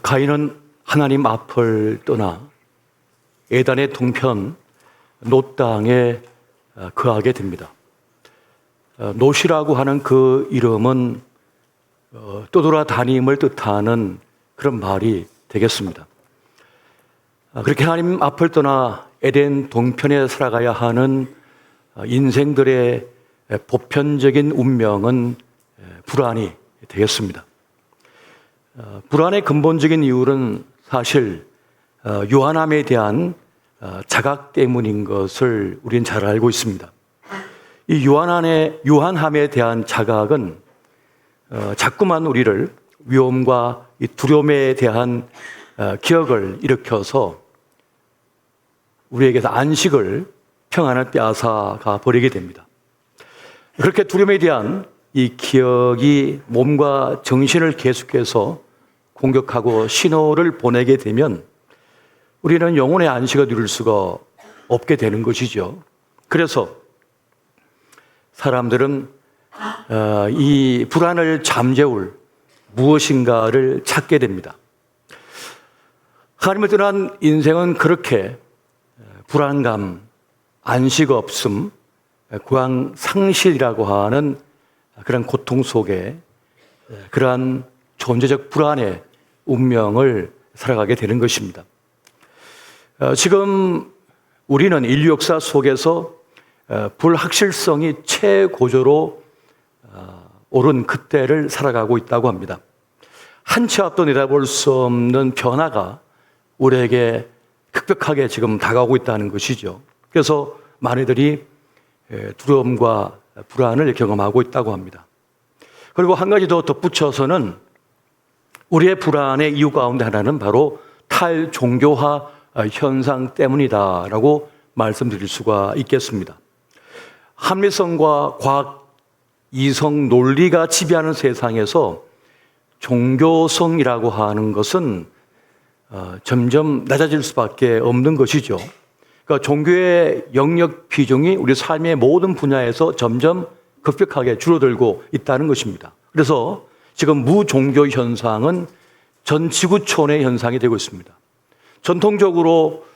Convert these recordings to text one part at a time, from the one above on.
가인은 하나님 앞을 떠나 에덴의 동편 놋 땅에 거하게 됩니다. 놋이라고 하는 그 이름은 떠돌아다님을 뜻하는 그런 말이 되겠습니다. 그렇게 하나님 앞을 떠나 에덴 동편에 살아가야 하는 인생들의 보편적인 운명은 불안이 되겠습니다. 불안의 근본적인 이유는 사실 유한함에 대한 자각 때문인 것을 우리는 잘 알고 있습니다. 이 유한함에 대한 자각은 자꾸만 우리를 위험과 이 두려움에 대한 기억을 일으켜서 우리에게서 안식을, 평안을 빼앗아가 버리게 됩니다. 그렇게 두려움에 대한 이 기억이 몸과 정신을 계속해서 공격하고 신호를 보내게 되면 우리는 영혼의 안식을 누릴 수가 없게 되는 것이죠. 그래서 사람들은 이 불안을 잠재울 무엇인가를 찾게 됩니다. 하나님을 떠난 인생은 그렇게 불안감, 안식 없음, 구강 상실이라고 하는 그런 고통 속에 그러한 존재적 불안의 운명을 살아가게 되는 것입니다. 지금 우리는 인류 역사 속에서 불확실성이 최고조로 오른 그때를 살아가고 있다고 합니다. 한 치 앞도 내다볼 수 없는 변화가 우리에게 급격하게 지금 다가오고 있다는 것이죠. 그래서 많이들이 두려움과 불안을 경험하고 있다고 합니다. 그리고 한 가지 더 덧붙여서는 우리의 불안의 이유 가운데 하나는 바로 탈종교화 현상 때문이다라고 말씀드릴 수가 있겠습니다. 합리성과 과학, 이성, 논리가 지배하는 세상에서 종교성이라고 하는 것은 점점 낮아질 수밖에 없는 것이죠. 그러니까 종교의 영역 비중이 우리 삶의 모든 분야에서 점점 급격하게 줄어들고 있다는 것입니다. 그래서 지금 무종교 현상은 전 지구촌의 현상이 되고 있습니다. 전통적으로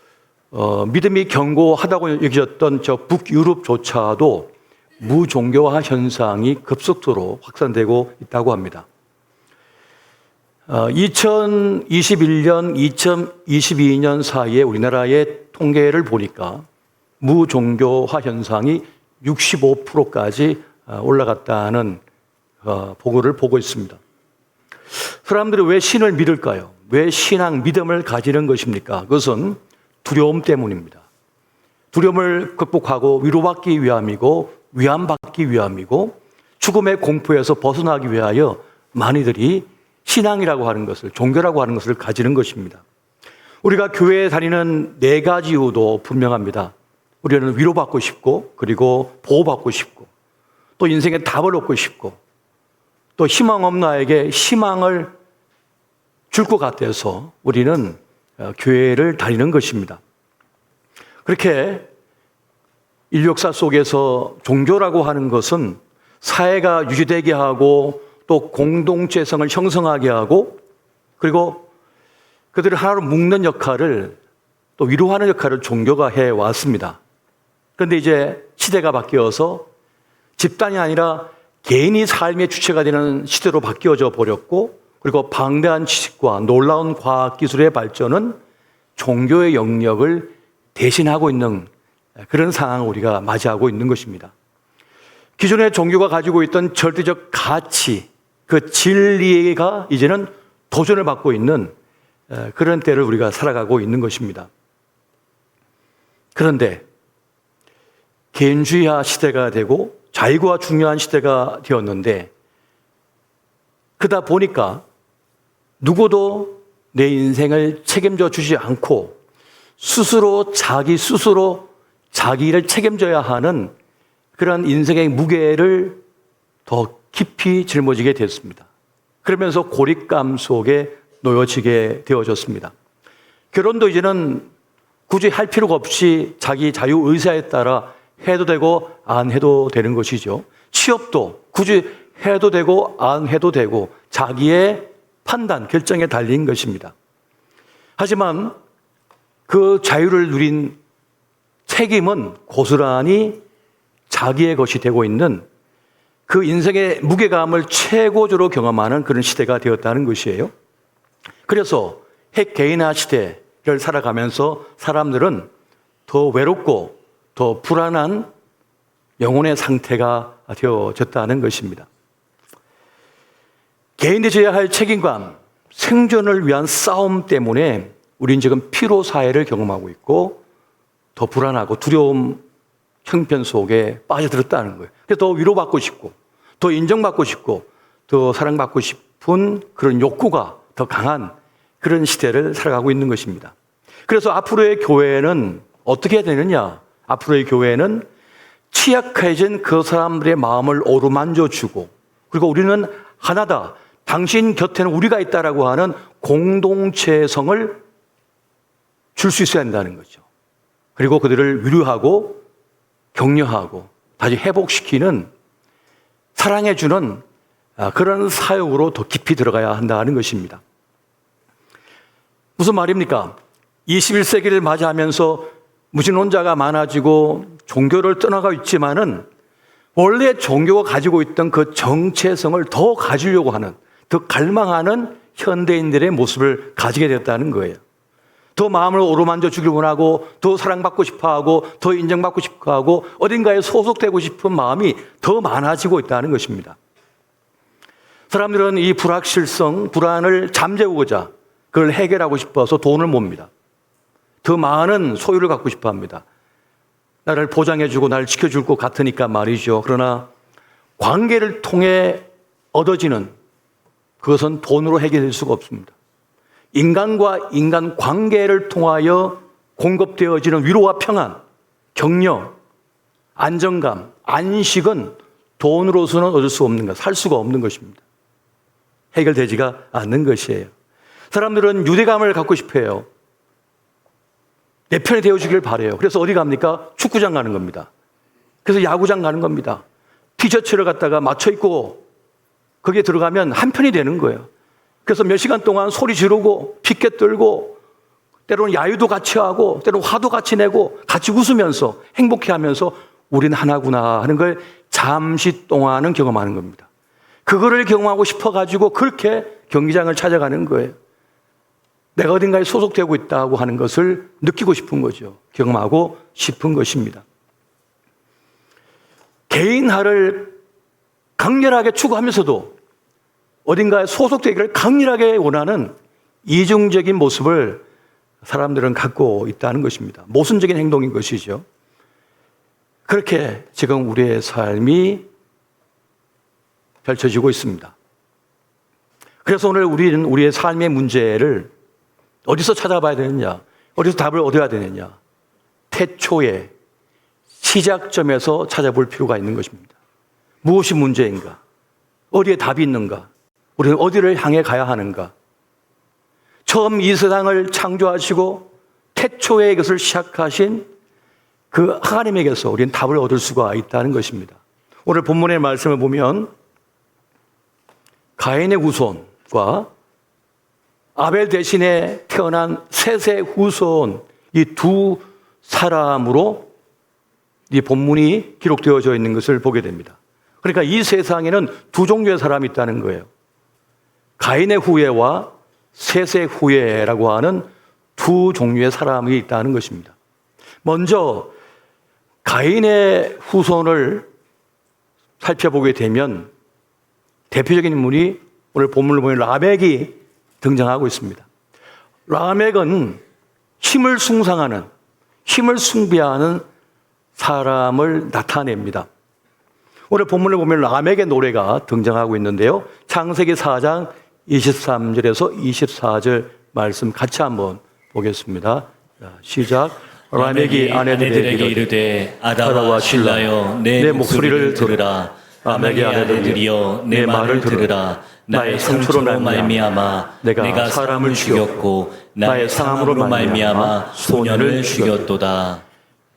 믿음이 견고하다고 여겨졌던 저 북유럽조차도 무종교화 현상이 급속도로 확산되고 있다고 합니다. 2021년, 2022년 사이에 우리나라의 통계를 보니까 무종교화 현상이 65%까지 올라갔다는 보고를 보고 있습니다. 사람들이 왜 신을 믿을까요? 왜 신앙, 믿음을 가지는 것입니까? 그것은 두려움 때문입니다. 두려움을 극복하고 위로받기 위함이고 위안받기 위함이고 죽음의 공포에서 벗어나기 위하여 많이들이 신앙이라고 하는 것을, 종교라고 하는 것을 가지는 것입니다. 우리가 교회에 다니는 네 가지 이유도 분명합니다. 우리는 위로받고 싶고, 그리고 보호받고 싶고, 또 인생의 답을 얻고 싶고, 또 희망 없는 나에게 희망을 줄 것 같아서 우리는 교회를 다니는 것입니다. 그렇게 인류 역사 속에서 종교라고 하는 것은 사회가 유지되게 하고 또 공동체성을 형성하게 하고 그리고 그들을 하나로 묶는 역할을 또 위로하는 역할을 종교가 해왔습니다. 그런데 이제 시대가 바뀌어서 집단이 아니라 개인이 삶의 주체가 되는 시대로 바뀌어져 버렸고 그리고 방대한 지식과 놀라운 과학기술의 발전은 종교의 영역을 대신하고 있는 그런 상황을 우리가 맞이하고 있는 것입니다. 기존의 종교가 가지고 있던 절대적 가치, 그 진리가 이제는 도전을 받고 있는 그런 때를 우리가 살아가고 있는 것입니다. 그런데 개인주의화 시대가 되고 자유가 중요한 시대가 되었는데 그러다 보니까 누구도 내 인생을 책임져 주지 않고 스스로 자기를 책임져야 하는 그런 인생의 무게를 더 깊이 짊어지게 됐습니다. 그러면서 고립감 속에 놓여지게 되어졌습니다. 결혼도 이제는 굳이 할 필요가 없이 자기 자유의사에 따라 해도 되고 안 해도 되는 것이죠. 취업도 굳이 해도 되고 안 해도 되고 자기의 판단, 결정에 달린 것입니다. 하지만 그 자유를 누린 책임은 고스란히 자기의 것이 되고 있는 그 인생의 무게감을 최고조로 경험하는 그런 시대가 되었다는 것이에요. 그래서 핵개인화 시대를 살아가면서 사람들은 더 외롭고 더 불안한 영혼의 상태가 되어졌다는 것입니다. 개인이 져야 할 책임감, 생존을 위한 싸움 때문에 우리는 지금 피로사회를 경험하고 있고 더 불안하고 두려움 형편 속에 빠져들었다는 거예요. 그래서 더 위로받고 싶고 더 인정받고 싶고 더 사랑받고 싶은 그런 욕구가 더 강한 그런 시대를 살아가고 있는 것입니다. 그래서 앞으로의 교회는 어떻게 해야 되느냐? 앞으로의 교회는 취약해진 그 사람들의 마음을 어루만져주고 그리고 우리는 하나다. 당신 곁에는 우리가 있다라고 하는 공동체성을 줄 수 있어야 한다는 거죠. 그리고 그들을 위로하고 격려하고 다시 회복시키는 사랑해주는 그런 사역으로 더 깊이 들어가야 한다는 것입니다. 무슨 말입니까? 21세기를 맞이하면서 무신론자가 많아지고 종교를 떠나가고 있지만은 원래 종교가 가지고 있던 그 정체성을 더 가지려고 하는, 더 갈망하는 현대인들의 모습을 가지게 됐다는 거예요. 더 마음을 어루만져 주길 원하고 더 사랑받고 싶어하고 더 인정받고 싶어하고 어딘가에 소속되고 싶은 마음이 더 많아지고 있다는 것입니다. 사람들은 이 불확실성, 불안을 잠재우고자 그걸 해결하고 싶어서 돈을 몹니다. 더 많은 소유를 갖고 싶어합니다. 나를 보장해주고 나를 지켜줄 것 같으니까 말이죠. 그러나 관계를 통해 얻어지는 그것은 돈으로 해결될 수가 없습니다. 인간과 인간 관계를 통하여 공급되어지는 위로와 평안, 격려, 안정감, 안식은 돈으로서는 얻을 수 없는 것, 살 수가 없는 것입니다. 해결되지가 않는 것이에요. 사람들은 유대감을 갖고 싶어요. 내 편이 되어주길 바라요. 그래서 어디 갑니까? 축구장 가는 겁니다. 그래서 야구장 가는 겁니다. 티셔츠를 갖다가 맞춰 입고 거기에 들어가면 한 편이 되는 거예요. 그래서 몇 시간 동안 소리 지르고 피켓 들고 때로는 야유도 같이 하고 때로는 화도 같이 내고 같이 웃으면서 행복해하면서 우리는 하나구나 하는 걸 잠시 동안은 경험하는 겁니다. 그거를 경험하고 싶어가지고 그렇게 경기장을 찾아가는 거예요. 내가 어딘가에 소속되고 있다고 하는 것을 느끼고 싶은 거죠. 경험하고 싶은 것입니다. 개인화를 강렬하게 추구하면서도 어딘가에 소속되기를 강렬하게 원하는 이중적인 모습을 사람들은 갖고 있다는 것입니다. 모순적인 행동인 것이죠. 그렇게 지금 우리의 삶이 펼쳐지고 있습니다. 그래서 오늘 우리는 우리의 삶의 문제를 어디서 찾아봐야 되느냐? 어디서 답을 얻어야 되느냐? 태초의 시작점에서 찾아볼 필요가 있는 것입니다. 무엇이 문제인가? 어디에 답이 있는가? 우리는 어디를 향해 가야 하는가? 처음 이 세상을 창조하시고 태초에 이것을 시작하신 그 하나님에게서 우리는 답을 얻을 수가 있다는 것입니다. 오늘 본문의 말씀을 보면 가인의 후손과 아벨 대신에 태어난 셋의 후손 이 두 사람으로 이 본문이 기록되어져 있는 것을 보게 됩니다. 그러니까 이 세상에는 두 종류의 사람이 있다는 거예요. 가인의 후예와 셋의 후예라고 하는 두 종류의 사람이 있다는 것입니다. 먼저 가인의 후손을 살펴보게 되면 대표적인 인물이 오늘 본문을 보면 라멕이 등장하고 있습니다. 라멕은 힘을 숭상하는, 힘을 숭배하는 사람을 나타냅니다. 오늘 본문을 보면 라멕의 노래가 등장하고 있는데요. 창세기 4장 23절에서 24절 말씀 같이 한번 보겠습니다. 자, 시작. 라멕이 아내들에게 이르되 아다와 실라여 내 목소리를 들으라. 라멕의 아내들이여 내 말을 들으라. 나의 상처로 말미암아 내가 사람을 죽였고 나의 상함으로 말미암아 소년을 죽였도다.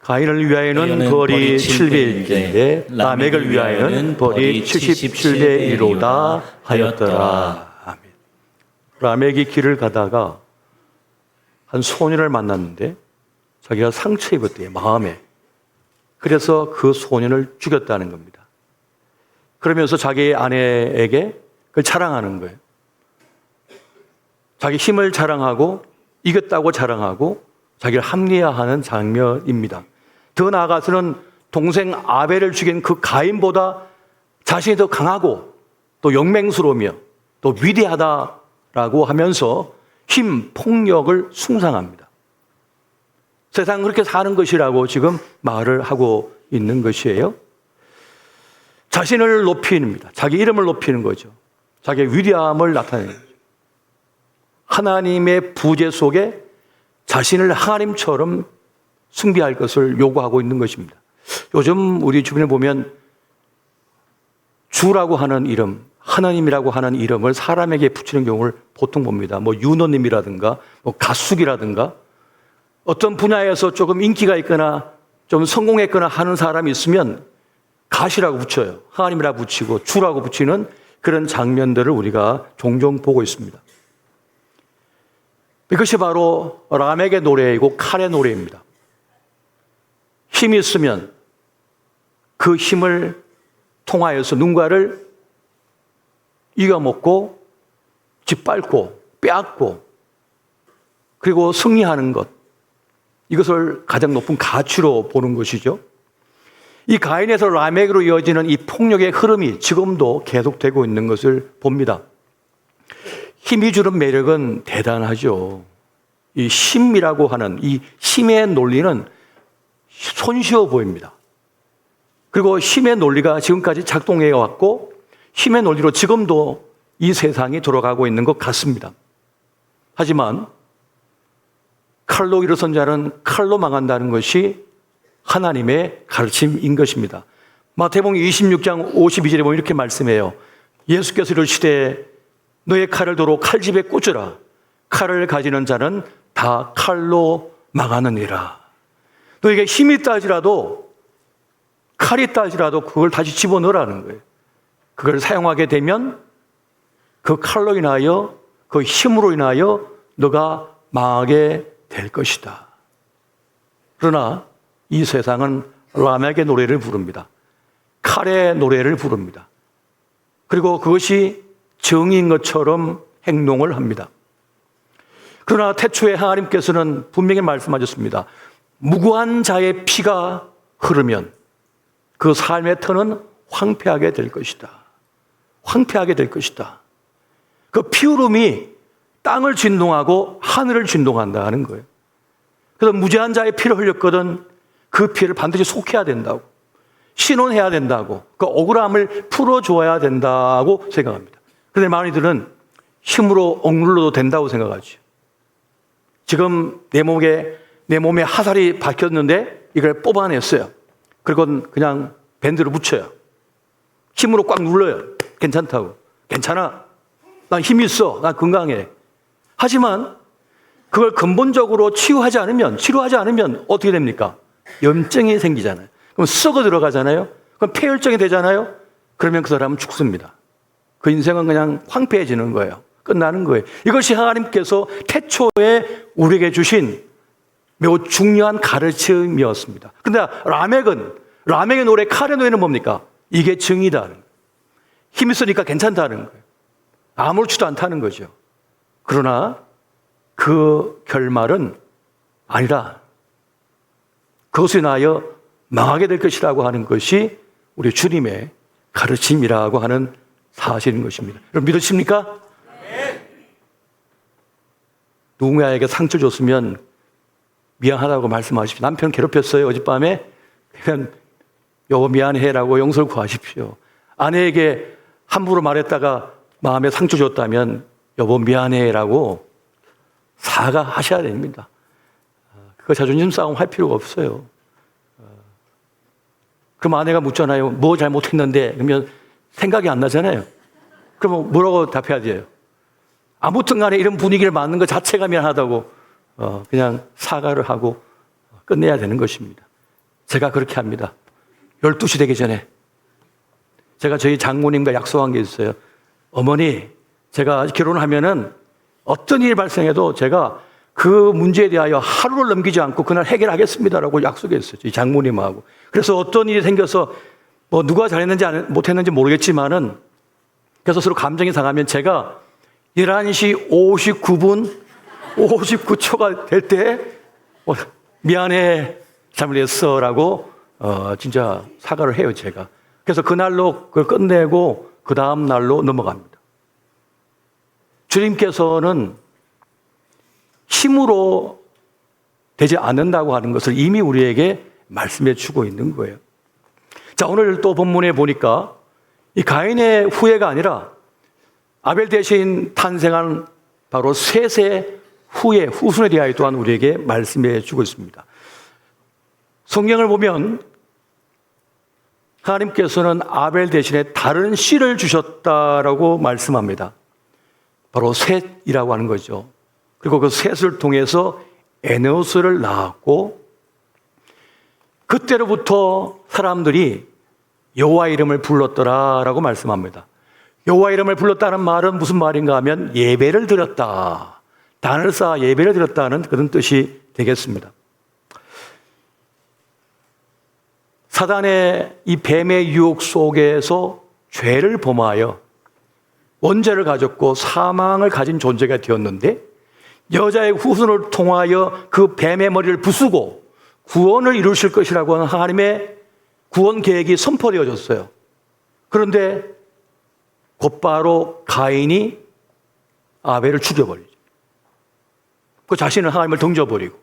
가인을 위하여는 벌이 700일인데 라멕을 위하여는 벌이 77배 1로다 하였더라. 아멘. 라멕이 길을 가다가 한 소년을 만났는데 자기가 상처 입었대요, 마음에. 그래서 그 소년을 죽였다는 겁니다. 그러면서 자기 아내에게 그걸 자랑하는 거예요. 자기 힘을 자랑하고 이겼다고 자랑하고 자기를 합리화하는 장면입니다. 더 나아가서는 동생 아벨을 죽인 그 가인보다 자신이 더 강하고 또 영맹스러우며 또 위대하다라고 하면서 힘, 폭력을 숭상합니다. 세상은 그렇게 사는 것이라고 지금 말을 하고 있는 것이에요. 자신을 높이는입니다. 자기 이름을 높이는 거죠. 자기의 위대함을 나타내는 거죠. 하나님의 부재 속에 자신을 하나님처럼 숭배할 것을 요구하고 있는 것입니다. 요즘 우리 주변에 보면 주라고 하는 이름, 하나님이라고 하는 이름을 사람에게 붙이는 경우를 보통 봅니다. 뭐 윤호님이라든가 뭐 가숙이라든가 어떤 분야에서 조금 인기가 있거나 좀 성공했거나 하는 사람이 있으면 가시라고 붙여요. 하나님이라고 붙이고 주라고 붙이는 그런 장면들을 우리가 종종 보고 있습니다. 이것이 바로 라멕의 노래이고 칼의 노래입니다. 힘이 있으면 그 힘을 통하여서 누군가를 이겨먹고 짓밟고 빼앗고 그리고 승리하는 것, 이것을 가장 높은 가치로 보는 것이죠. 이 가인에서 라멕으로 이어지는 이 폭력의 흐름이 지금도 계속되고 있는 것을 봅니다. 힘이 주는 매력은 대단하죠. 이 힘이라고 하는 이 힘의 논리는 손쉬워 보입니다. 그리고 힘의 논리가 지금까지 작동해 왔고 힘의 논리로 지금도 이 세상이 돌아가고 있는 것 같습니다. 하지만 칼로 일어선 자는 칼로 망한다는 것이 하나님의 가르침인 것입니다. 마태복음 26장 52절에 보면 이렇게 말씀해요. 예수께서 이르시되 너의 칼을 도로 칼집에 꽂으라. 칼을 가지는 자는 다 칼로 망하느니라. 너에게 힘이 있다 할지라도 칼이 있다 할지라도 그걸 다시 집어넣으라는 거예요. 그걸 사용하게 되면 그 칼로 인하여 그 힘으로 인하여 너가 망하게 될 것이다. 그러나 이 세상은 라멕의 노래를 부릅니다. 칼의 노래를 부릅니다. 그리고 그것이 정의인 것처럼 행동을 합니다. 그러나 태초에 하나님께서는 분명히 말씀하셨습니다. 무고한 자의 피가 흐르면 그 삶의 터는 황폐하게 될 것이다. 황폐하게 될 것이다. 그 피흐름이 땅을 진동하고 하늘을 진동한다는 거예요. 그래서 무죄한 자의 피를 흘렸거든 그 피를 반드시 속해야 된다고, 신원해야 된다고, 그 억울함을 풀어줘야 된다고 생각합니다. 그런데 많이들은 힘으로 억눌러도 된다고 생각하죠. 지금 내 몸에 화살이 박혔는데 이걸 뽑아냈어요. 그리고 그냥 밴드로 붙여요. 힘으로 꽉 눌러요. 괜찮다고. 괜찮아. 난 힘이 있어. 난 건강해. 하지만 그걸 근본적으로 치유하지 않으면 어떻게 됩니까? 염증이 생기잖아요. 그럼 썩어 들어가잖아요. 그럼 폐혈증이 되잖아요. 그러면 그 사람은 죽습니다. 그 인생은 그냥 황폐해지는 거예요. 끝나는 거예요. 이것이 하나님께서 태초에 우리에게 주신 매우 중요한 가르침이었습니다. 그런데 라멕의 노래, 칼의 노래는 뭡니까? 이게 정의다. 힘이 있으니까 괜찮다는 거예요. 아무렇지도 않다는 거죠. 그러나 그 결말은 아니라 그것을 인하여 망하게 될 것이라고 하는 것이 우리 주님의 가르침이라고 하는 사실인 것입니다. 여러분 믿으십니까? 네. 누군가에게 상처 줬으면 미안하다고 말씀하십시오. 남편 괴롭혔어요 어젯밤에? 그러면 여보 미안해라고 용서를 구하십시오. 아내에게 함부로 말했다가 마음에 상처 줬다면 여보 미안해라고 사과하셔야 됩니다. 그거 자존심 싸움 할 필요가 없어요. 그럼 아내가 묻잖아요. 뭐 잘못했는데? 그러면 생각이 안 나잖아요. 그러면 뭐라고 답해야 돼요? 아무튼 간에 이런 분위기를 만든 것 자체가 미안하다고 그냥 사과를 하고 끝내야 되는 것입니다. 제가 그렇게 합니다. 12시 되기 전에 제가 저희 장모님과 약속한 게 있어요. 어머니, 제가 결혼하면은 어떤 일이 발생해도 제가 그 문제에 대하여 하루를 넘기지 않고 그날 해결하겠습니다라고 약속했어요. 이 장모님하고. 그래서 어떤 일이 생겨서 뭐 누가 잘했는지 못했는지 모르겠지만은 그래서 서로 감정이 상하면 제가 11시 59분 59초가 될 때 미안해 잘못했어라고 진짜 사과를 해요, 제가. 그래서 그날로 그걸 끝내고 그 다음 날로 넘어갑니다. 주님께서는 힘으로 되지 않는다고 하는 것을 이미 우리에게 말씀해 주고 있는 거예요. 자, 오늘 또 본문에 보니까 이 가인의 후예가 아니라 아벨 대신 탄생한 바로 셋의 후예, 후손에 대하여 또한 우리에게 말씀해 주고 있습니다. 성경을 보면 하나님께서는 아벨 대신에 다른 씨를 주셨다라고 말씀합니다. 바로 셋이라고 하는 거죠. 그리고 그 셋을 통해서 에노스를 낳았고 그때로부터 사람들이 여호와 이름을 불렀더라라고 말씀합니다. 여호와 이름을 불렀다는 말은 무슨 말인가 하면 예배를 드렸다. 단을 쌓아 예배를 드렸다는 그런 뜻이 되겠습니다. 사단의 이 뱀의 유혹 속에서 죄를 범하여 원죄를 가졌고 사망을 가진 존재가 되었는데 여자의 후손을 통하여 그 뱀의 머리를 부수고 구원을 이루실 것이라고 하는 하나님의 구원 계획이 선포되어졌어요. 그런데 곧바로 가인이 아벨을 죽여버리죠. 그 자신은 하나님을 던져버리고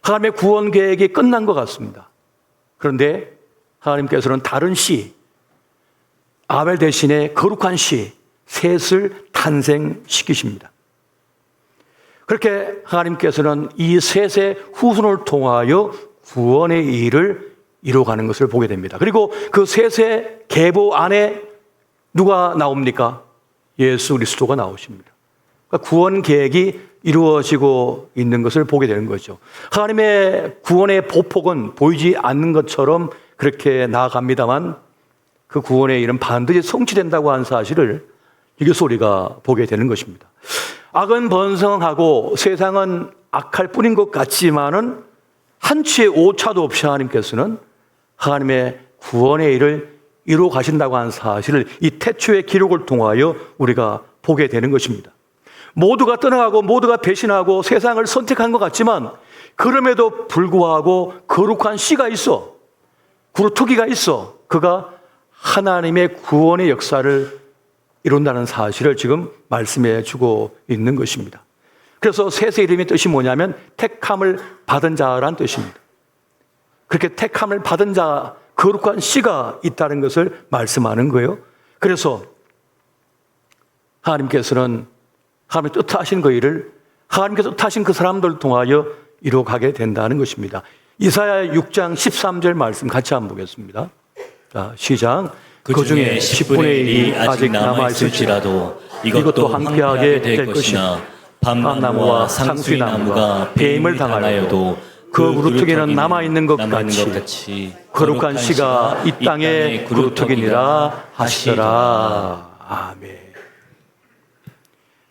하나님의 구원 계획이 끝난 것 같습니다. 그런데 하나님께서는 다른 씨, 아벨 대신에 거룩한 씨, 셋을 탄생시키십니다. 그렇게 하나님께서는 이 셋의 후손을 통하여 구원의 일을 이루어가는 것을 보게 됩니다. 그리고 그 셋의 계보 안에 누가 나옵니까? 예수 그리스도가 나오십니다. 그러니까 구원 계획이 이루어지고 있는 것을 보게 되는 거죠. 하나님의 구원의 보폭은 보이지 않는 것처럼 그렇게 나아갑니다만 그 구원의 일은 반드시 성취된다고 하는 사실을 여기서 우리가 보게 되는 것입니다. 악은 번성하고 세상은 악할 뿐인 것 같지만은 한치의 오차도 없이 하나님께서는 하나님의 구원의 일을 이루어 가신다고 하는 사실을 이 태초의 기록을 통하여 우리가 보게 되는 것입니다. 모두가 떠나가고 모두가 배신하고 세상을 선택한 것 같지만 그럼에도 불구하고 거룩한 씨가 있어, 구루토기가 있어. 그가 하나님의 구원의 역사를 이룬다는 사실을 지금 말씀해 주고 있는 것입니다. 그래서 셋의 이름의 뜻이 뭐냐면 택함을 받은 자란 뜻입니다. 그렇게 택함을 받은 자, 거룩한 씨가 있다는 것을 말씀하는 거예요. 그래서 하나님께서는 하나님의 뜻하신 그 일을 하나님께서 뜻하신 그 사람들을 통하여 이루어가게 된다는 것입니다. 이사야 6장 13절 말씀 같이 한번 보겠습니다. 자, 시작. 그 중에 10분의 1이 아직 남아있을지라도 이것도 함께하게 될 것이나 밤나무와 상수리 나무가 배임을 당하여도 그 구루터기는 남아있는 것 같이 거룩한 씨가 이 땅에 구루터기니라 하시더라. 아멘.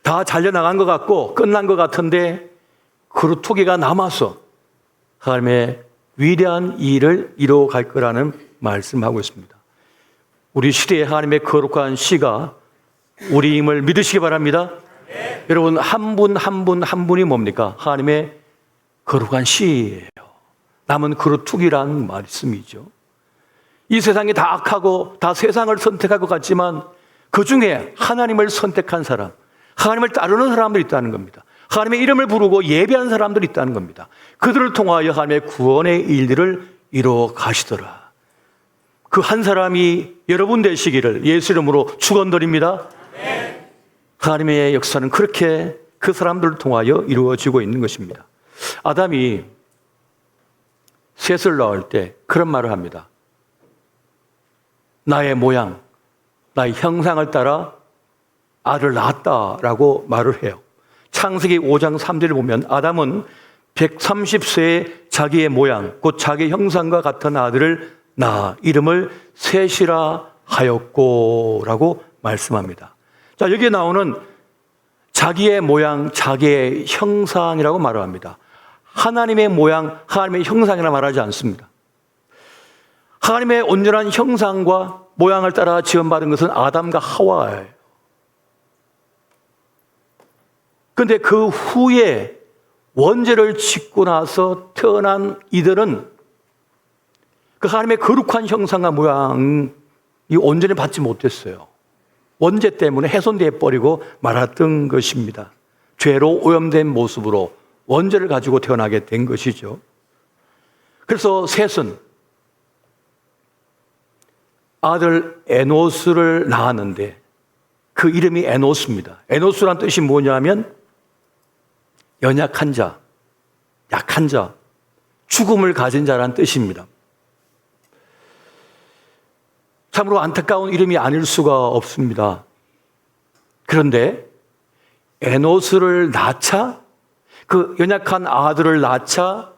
다 잘려나간 것 같고 끝난 것 같은데 구루터기가 남아서 하나님의 위대한 일을 이루어갈 거라는 말씀하고 있습니다. 우리 시대에 하나님의 거룩한 씨가 우리임을 믿으시기 바랍니다. 네. 여러분 한 분 한 분 한 분이 뭡니까? 하나님의 거룩한 씨예요. 남은 그루터기란 말씀이죠. 이 세상이 다 악하고 다 세상을 선택할 것 같지만 그 중에 하나님을 선택한 사람, 하나님을 따르는 사람들이 있다는 겁니다. 하나님의 이름을 부르고 예배하는 사람들이 있다는 겁니다. 그들을 통하여 하나님의 구원의 일들을 이루어 가시더라. 그 한 사람이 여러분 되시기를 예수 이름으로 축원드립니다. 네. 하나님의 역사는 그렇게 그 사람들을 통하여 이루어지고 있는 것입니다. 아담이 셋을 낳을 때 그런 말을 합니다. 나의 모양, 나의 형상을 따라 아들을 낳았다라고 말을 해요. 창세기 5장 3절을 보면 아담은 130세에 자기의 모양, 곧 자기 형상과 같은 아들을 낳아 이름을 셋이라 하였고 라고 말씀합니다. 자, 여기에 나오는 자기의 모양, 자기의 형상이라고 말을 합니다. 하나님의 모양, 하나님의 형상이라 말하지 않습니다. 하나님의 온전한 형상과 모양을 따라 지원받은 것은 아담과 하와예요. 그런데 그 후에 원죄를 짓고 나서 태어난 이들은 그 하나님의 거룩한 형상과 모양이 온전히 받지 못했어요. 원죄 때문에 훼손되어 버리고 말았던 것입니다. 죄로 오염된 모습으로 원죄를 가지고 태어나게 된 것이죠. 그래서 셋은 아들 에노스를 낳았는데 그 이름이 에노스입니다. 에노스란 뜻이 뭐냐면 연약한 자, 약한 자, 죽음을 가진 자라는 뜻입니다. 참으로 안타까운 이름이 아닐 수가 없습니다. 그런데 에노스를 낳자, 그 연약한 아들을 낳자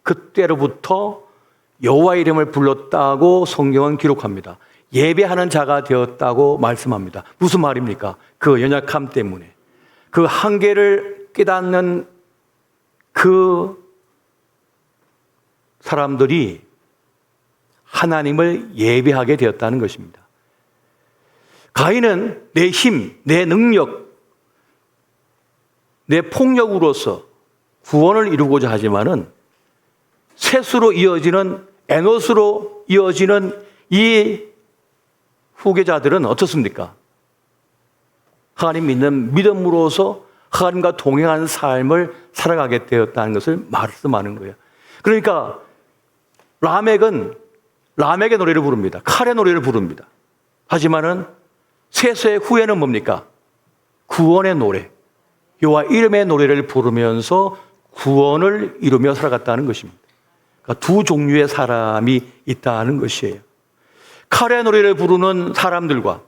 그때로부터 여호와 이름을 불렀다고 성경은 기록합니다. 예배하는 자가 되었다고 말씀합니다. 무슨 말입니까? 그 연약함 때문에 그 한계를 깨닫는 그 사람들이 하나님을 예배하게 되었다는 것입니다. 가인은 내 힘, 내 능력, 내 폭력으로서 구원을 이루고자 하지만은 셋으로 이어지는 에노스로 이어지는 이 후계자들은 어떻습니까? 하나님 믿는 믿음으로서 하나님과 동행하는 삶을 살아가게 되었다는 것을 말씀하는 거예요. 그러니까 라멕은 라멕의 노래를 부릅니다. 칼의 노래를 부릅니다. 하지만은 셋의 후에는 뭡니까? 구원의 노래, 여호와 이름의 노래를 부르면서 구원을 이루며 살아갔다는 것입니다. 그러니까 두 종류의 사람이 있다는 것이에요. 칼의 노래를 부르는 사람들과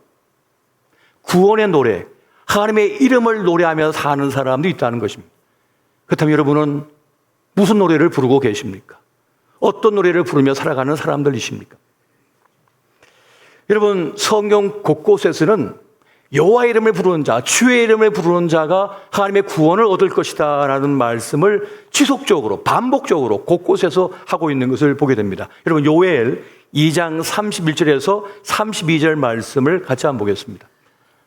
구원의 노래, 하나님의 이름을 노래하며 사는 사람도 있다는 것입니다. 그렇다면 여러분은 무슨 노래를 부르고 계십니까? 어떤 노래를 부르며 살아가는 사람들이십니까? 여러분, 성경 곳곳에서는 여호와 이름을 부르는 자, 주의 이름을 부르는 자가 하나님의 구원을 얻을 것이다 라는 말씀을 지속적으로 반복적으로 곳곳에서 하고 있는 것을 보게 됩니다. 여러분, 요엘 2장 31절에서 32절 말씀을 같이 한번 보겠습니다.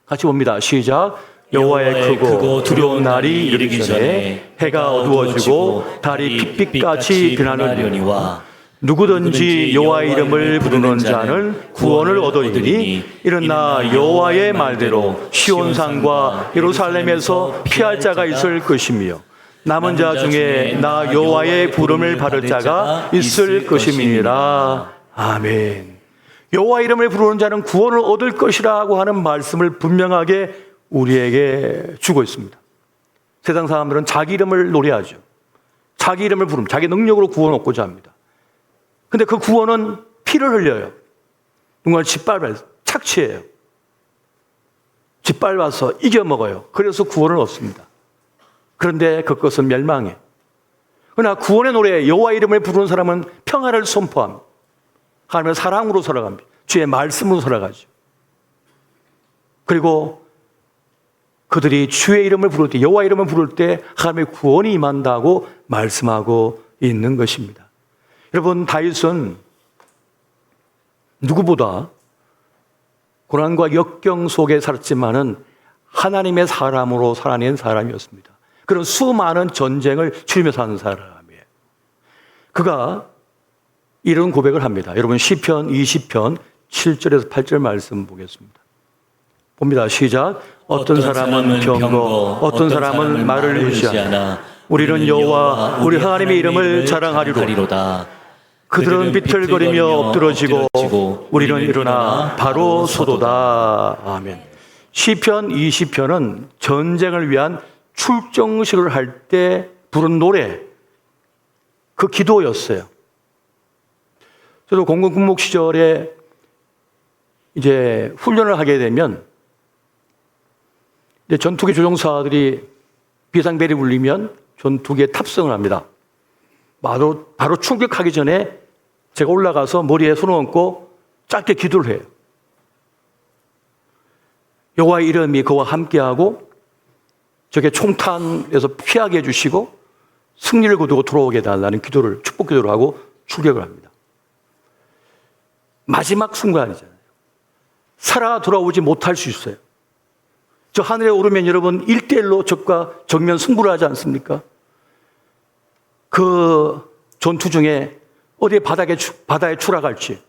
같이 봅니다. 시작. 여호와의 크고 두려운 날이 이르기 전에 해가 어두워지고 달이 핏빛같이 드나느니와 누구든지 여호와의 이름을 부르는 자는 구원을 얻으리니 이른 나 여호와의 말대로 시온산과 예루살렘에서 피할 자가 있을 것이며 남은 자 중에 나 여호와의 부름을 받을 자가 있을 것임이니라. 아멘. 여호와 이름을 부르는 자는 구원을 얻을 것이라고 하는 말씀을 분명하게 우리에게 주고 있습니다. 세상 사람들은 자기 이름을 노래하죠. 자기 이름을 부르면 자기 능력으로 구원 얻고자 합니다. 근데 그 구원은 피를 흘려요. 누군가를 짓밟아서 착취해요. 짓밟아서 이겨먹어요. 그래서 구원을 얻습니다. 그런데 그것은 멸망해. 그러나 구원의 노래 여호와 이름을 부르는 사람은 평화를 선포합니다. 하나님의 사랑으로 살아갑니다. 주의 말씀으로 살아가죠. 그리고 그들이 주의 이름을 부를 때, 여호와 이름을 부를 때 하나님의 구원이 임한다고 말씀하고 있는 것입니다. 여러분, 다윗은 누구보다 고난과 역경 속에 살았지만은 하나님의 사람으로 살아낸 사람이었습니다. 그런 수많은 전쟁을 치르며 사는 사람이에요. 그가 이런 고백을 합니다. 여러분, 시편 20편 7절에서 8절 말씀 보겠습니다. 봅니다. 시작. 어떤 사람은 병거, 어떤 사람은 말을 의지하나 우리는 여호와 우리 하나님의 이름을 자랑하리로다. 그들은 비틀거리며 엎드러지고 우리는 일어나 바로 서도다. 아멘. 시편 20편은 전쟁을 위한 출정식을 할 때 부른 노래, 그 기도였어요. 저도 공군 군목 시절에 이제 훈련을 하게 되면 이제 전투기 조종사들이 비상벨이 울리면 전투기에 탑승을 합니다. 바로 출격하기 전에 제가 올라가서 머리에 손을 얹고 짧게 기도를 해요. 여호와의 이름이 그와 함께하고 적의 총탄에서 피하게 해주시고 승리를 거두고 돌아오게 해달라는 기도를, 축복 기도를 하고 출격을 합니다. 마지막 순간이잖아요. 살아 돌아오지 못할 수 있어요. 저 하늘에 오르면 여러분 1대1로 적과 정면 승부를 하지 않습니까? 그 전투 중에 어디에 바다에 추락할지,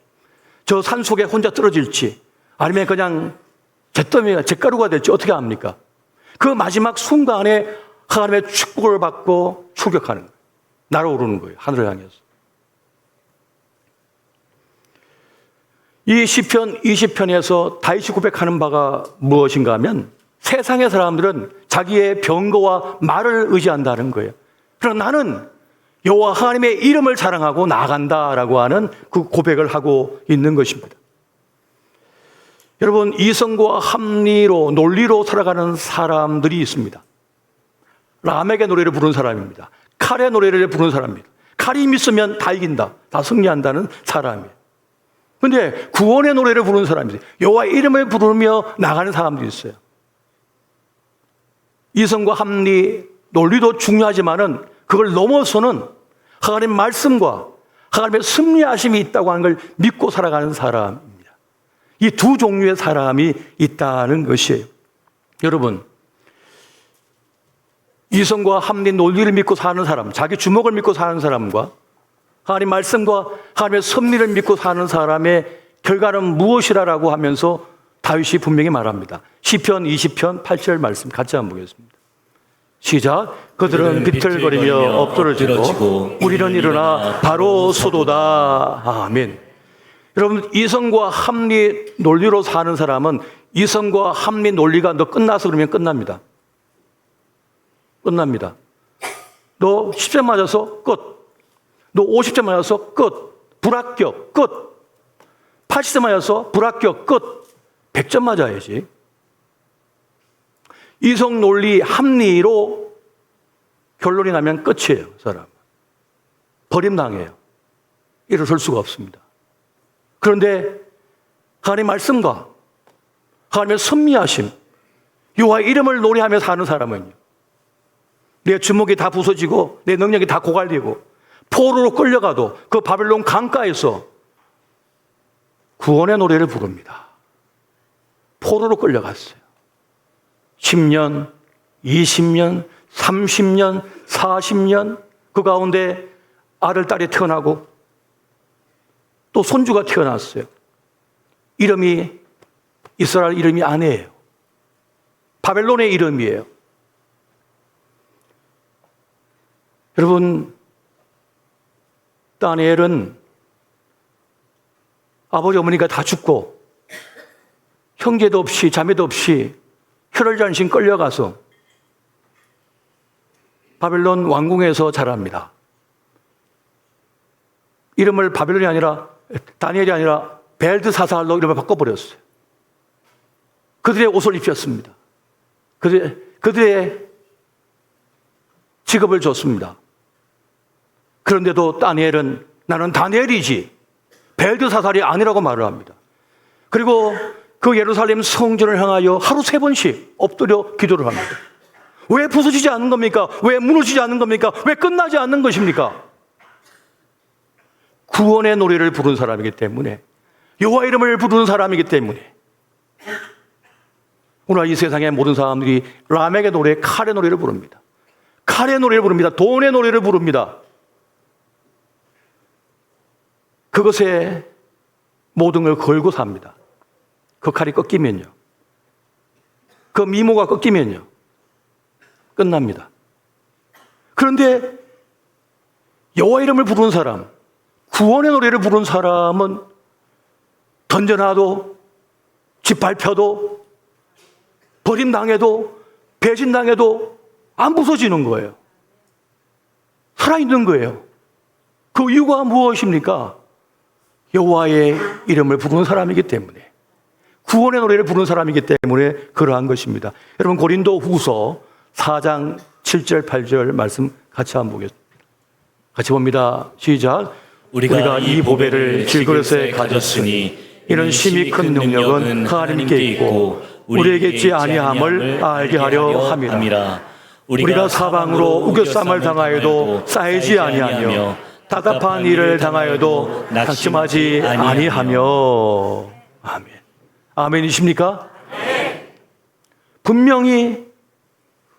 저 산 속에 혼자 떨어질지, 아니면 그냥 잿가루가 될지 어떻게 합니까? 그 마지막 순간에 하나님의 축복을 받고 출격하는 거예요. 날아오르는 거예요. 하늘을 향해서. 이 시편 20편에서 다윗이 고백하는 바가 무엇인가 하면 세상의 사람들은 자기의 병거와 말을 의지한다는 거예요. 그러나 나는 여호와 하나님의 이름을 자랑하고 나아간다라고 하는 그 고백을 하고 있는 것입니다. 여러분, 이성과 합리로, 논리로 살아가는 사람들이 있습니다. 라멕의 노래를 부르는 사람입니다. 칼의 노래를 부르는 사람입니다. 칼이 있으면 다 이긴다, 다 승리한다는 사람이에요. 그런데 구원의 노래를 부르는 사람이 있어요. 여호와의 이름을 부르며 나가는 사람들이 있어요. 이성과 합리, 논리도 중요하지만은 그걸 넘어서는 하나님의 말씀과 하나님의 승리하심이 있다고 하는 걸 믿고 살아가는 사람입니다. 이 두 종류의 사람이 있다는 것이에요. 여러분, 이성과 합리, 논리를 믿고 사는 사람, 자기 주먹을 믿고 사는 사람과 하나님 말씀과 하나님의 섭리를 믿고 사는 사람의 결과는 무엇이라고 하면서 다윗이 분명히 말합니다. 시편 20편 8절 말씀 같이 한번 보겠습니다. 시작. 그들은 비틀거리며 엎드러지고 우리는 일어나 바로 서도다. 아멘. 여러분, 이성과 합리, 논리로 사는 사람은 이성과 합리, 논리가 너 끝나서 그러면 끝납니다. 끝납니다. 너 10점 맞아서 끝. 너 50점 맞아서 끝. 불합격 끝. 80점 맞아서 불합격 끝. 100점 맞아야지. 이성, 논리, 합리로 결론이 나면 끝이에요, 사람. 버림당해요. 일어설 수가 없습니다. 그런데 하나님의 말씀과 하나님의 섭리하심, 여호와의 이름을 노래하며 사는 사람은요, 내 주먹이 다 부서지고 내 능력이 다 고갈되고 포로로 끌려가도 그 바벨론 강가에서 구원의 노래를 부릅니다. 포로로 끌려갔어요. 10년, 20년, 30년, 40년 그 가운데 아들, 딸이 태어나고 또 손주가 태어났어요. 이름이 이스라엘 이름이 아니에요. 바벨론의 이름이에요. 여러분, 다니엘은 아버지 어머니가 다 죽고 형제도 없이 자매도 없이 혈혈단신 끌려가서 바벨론 왕궁에서 자랍니다. 이름을 바벨론이 아니라 다니엘이 아니라 벨드사살로 이름을 바꿔버렸어요. 그들의 옷을 입혔습니다. 그들의 직업을 줬습니다. 그런데도 다니엘은 나는 다니엘이지 벨드사살이 아니라고 말을 합니다. 그리고 그 예루살렘 성전을 향하여 하루 3번씩 엎드려 기도를 합니다. 왜 부서지지 않는 겁니까? 왜 무너지지 않는 겁니까? 왜 끝나지 않는 것입니까? 구원의 노래를 부르는 사람이기 때문에, 여호와 이름을 부르는 사람이기 때문에. 오늘 이 세상의 모든 사람들이 라멕의 노래, 칼의 노래를 부릅니다. 칼의 노래를 부릅니다. 돈의 노래를 부릅니다. 그것에 모든 걸 걸고 삽니다. 그 칼이 꺾이면요, 그 미모가 꺾이면요, 끝납니다. 그런데 여호와 이름을 부르는 사람, 구원의 노래를 부르는 사람은 던져놔도, 짓밟혀도, 버림당해도, 배신당해도 안 부서지는 거예요. 살아있는 거예요. 그 이유가 무엇입니까? 여호와의 이름을 부르는 사람이기 때문에, 구원의 노래를 부르는 사람이기 때문에 그러한 것입니다. 여러분, 고린도 후서 4장 7절 8절 말씀 같이 한번 보겠습니다. 같이 봅니다. 시작. 우리가 이 보배를 질그릇에 가졌으니 이런 심히 큰 능력은 하나님께 있고 우리에게 있지 아니함을 알게 하려 함이라. 우리가 사방으로 우겨쌈을 당하여도 쌓이지 아니하며 답답한 일을 당하여도 낙심하지 아니하며. 아멘. 아멘이십니까? 분명히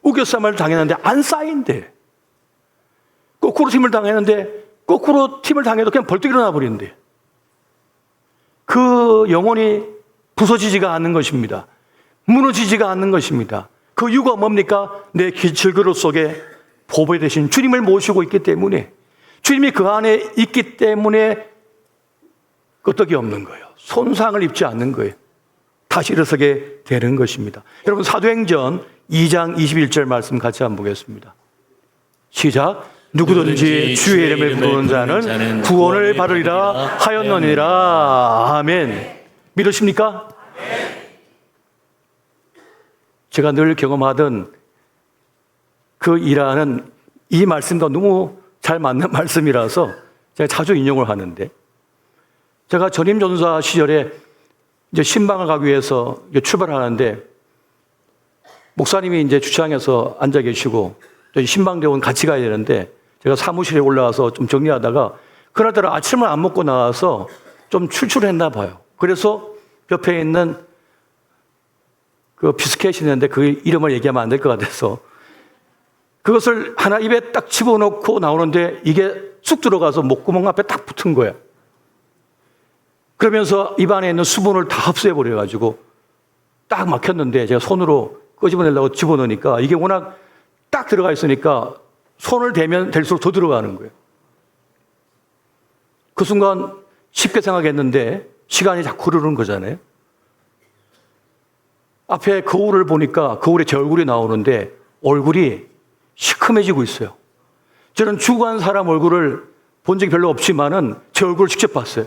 우겨쌈을 당했는데 안 쌓인대. 거꾸로 팀을 당했는데 거꾸로 팀을 당해도 그냥 벌떡 일어나 버리는데, 그 영혼이 부서지지가 않는 것입니다. 무너지지가 않는 것입니다. 그 이유가 뭡니까? 내 질그릇 속에 보배 되신 주님을 모시고 있기 때문에, 주님이 그 안에 있기 때문에 끄떡이 없는 거예요. 손상을 입지 않는 거예요. 다시 일어서게 되는 것입니다. 여러분, 사도행전 2장 21절 말씀 같이 한번 보겠습니다. 시작. 누구든지 주의 이름을 부르는 자는 구원을 받으리라 하였느니라. 아멘. 믿으십니까? 제가 늘 경험하던 그 일하는 이 말씀과 너무 잘 맞는 말씀이라서 제가 자주 인용을 하는데, 제가 전임 전사 시절에 이제 신방을 가기 위해서 출발하는데, 목사님이 이제 주차장에서 앉아 계시고 또 신방대원 같이 가야 되는데, 제가 사무실에 올라와서 좀 정리하다가 그날따라 아침을 안 먹고 나와서 좀 출출했나 봐요. 그래서 옆에 있는 그 비스켓이 있는데 그 이름을 얘기하면 안 될 것 같아서 그것을 하나 입에 딱 집어넣고 나오는데 이게 쑥 들어가서 목구멍 앞에 딱 붙은 거예요. 그러면서 입안에 있는 수분을 다 흡수해버려가지고 딱 막혔는데, 제가 손으로 끄집어내려고 집어넣으니까 이게 워낙 딱 들어가 있으니까 손을 대면 될수록 더 들어가는 거예요. 그 순간 쉽게 생각했는데 시간이 자꾸 흐르는 거잖아요. 앞에 거울을 보니까 거울에 제 얼굴이 나오는데 얼굴이 시커매지고 있어요. 저는 죽어간 사람 얼굴을 본 적이 별로 없지만은 제 얼굴을 직접 봤어요.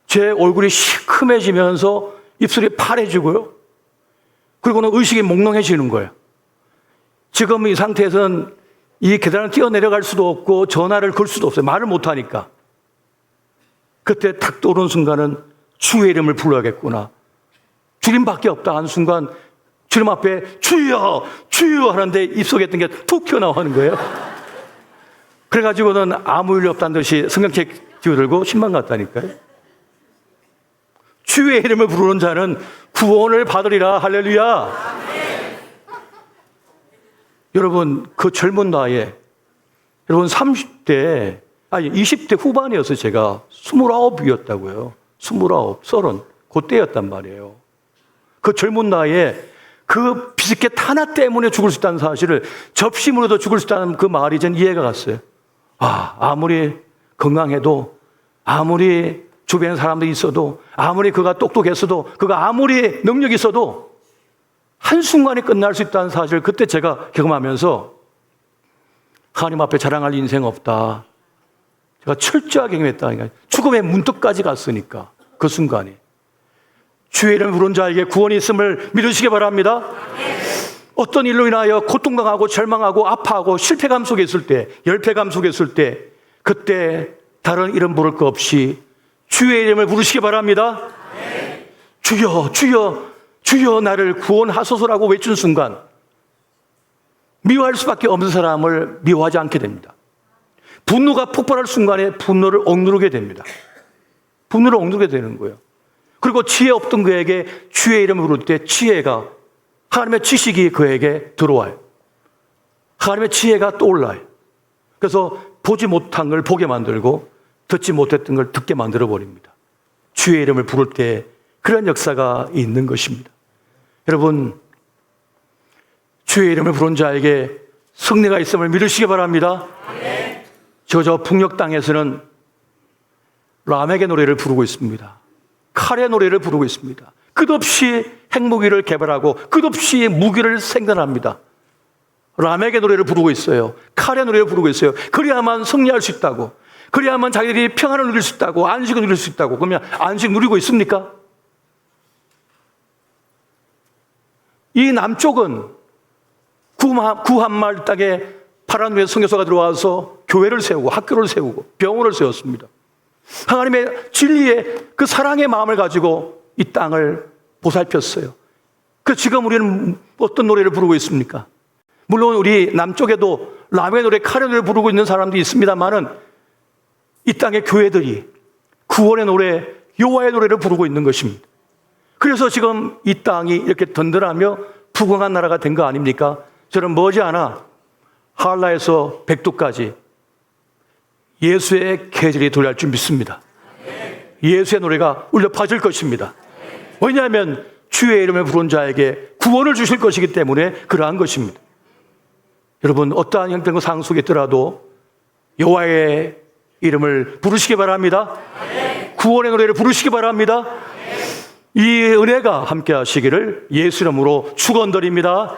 제 얼굴이 시커매지면서 입술이 파래지고요. 그리고는 의식이 몽롱해지는 거예요. 지금 이 상태에서는 이 계단을 뛰어내려갈 수도 없고 전화를 걸 수도 없어요. 말을 못하니까. 그때 탁 떠오른 순간은 주의 이름을 불러야겠구나. 주님밖에 없다 하는 순간 주님 앞에 주여 주여 하는데 입속에 있던 게 툭 튀어나오는 거예요. 그래가지고는 아무 일 없다는 듯이 성경책 집어들고 신방 갔다니까요. 주의 이름을 부르는 자는 구원을 받으리라. 할렐루야. 여러분, 그 젊은 나이에, 여러분 30대, 아니 20대 후반이었어요. 제가 29이었다고요. 29, 30, 그때였단 말이에요. 그 젊은 나이에 그 비스켓 하나 때문에 죽을 수 있다는 사실을, 접시물로도 죽을 수 있다는 그 말이 전 이해가 갔어요. 아무리 건강해도, 아무리 주변에 사람들이 있어도, 아무리 그가 똑똑했어도, 그가 아무리 능력이 있어도 한순간에 끝날 수 있다는 사실을 그때 제가 경험하면서 하나님 앞에 자랑할 인생 없다. 제가 철저하게 경험했다니까. 죽음의 문턱까지 갔으니까 그 순간에. 주의 이름을 부른 자에게 구원이 있음을 믿으시기 바랍니다. 어떤 일로 인하여 고통당하고 절망하고 아파하고 실패감 속에 있을 때, 열패감 속에 있을 때, 그때 다른 이름 부를 거 없이 주의 이름을 부르시기 바랍니다. 주여 주여 주여 나를 구원하소서라고 외친 순간 미워할 수밖에 없는 사람을 미워하지 않게 됩니다. 분노가 폭발할 순간에 분노를 억누르게 됩니다. 분노를 억누르게 되는 거예요. 그리고 지혜 없던 그에게 주의 이름을 부를 때 지혜가, 하나님의 지식이 그에게 들어와요. 하나님의 지혜가 떠올라요. 그래서 보지 못한 걸 보게 만들고 듣지 못했던 걸 듣게 만들어 버립니다. 주의 이름을 부를 때 그런 역사가 있는 것입니다. 여러분, 주의 이름을 부른 자에게 승리가 있음을 믿으시기 바랍니다. 저 북녘 땅에서는 라멕의 노래를 부르고 있습니다. 칼의 노래를 부르고 있습니다. 끝없이 핵무기를 개발하고 끝없이 무기를 생산합니다. 라멕의 노래를 부르고 있어요. 칼의 노래를 부르고 있어요. 그래야만 승리할 수 있다고, 그래야만 자기들이 평안을 누릴 수 있다고, 안식을 누릴 수 있다고. 그러면 안식 누리고 있습니까? 이 남쪽은 구한말 땅에 파란 위에 선교사가 들어와서 교회를 세우고 학교를 세우고 병원을 세웠습니다. 하나님의 진리의 그 사랑의 마음을 가지고 이 땅을 보살폈어요. 그 지금 우리는 어떤 노래를 부르고 있습니까? 물론 우리 남쪽에도 라멘 노래, 카레 노래 부르고 있는 사람도 있습니다만은 이 땅의 교회들이 구원의 노래, 여호와의 노래를 부르고 있는 것입니다. 그래서 지금 이 땅이 이렇게 든든하며 부강한 나라가 된 거 아닙니까? 저는 머지않아 한라에서 백두까지 예수의 계절이 도래할 줄 믿습니다. 예수의 노래가 울려 퍼질 것입니다. 왜냐하면 주의 이름을 부른 자에게 구원을 주실 것이기 때문에 그러한 것입니다. 여러분, 어떠한 형태의 상황 속에 있더라도 여호와의 이름을 부르시기 바랍니다. 구원의 노래를 부르시기 바랍니다. 이 은혜가 함께 하시기를 예수 이름으로 축원드립니다.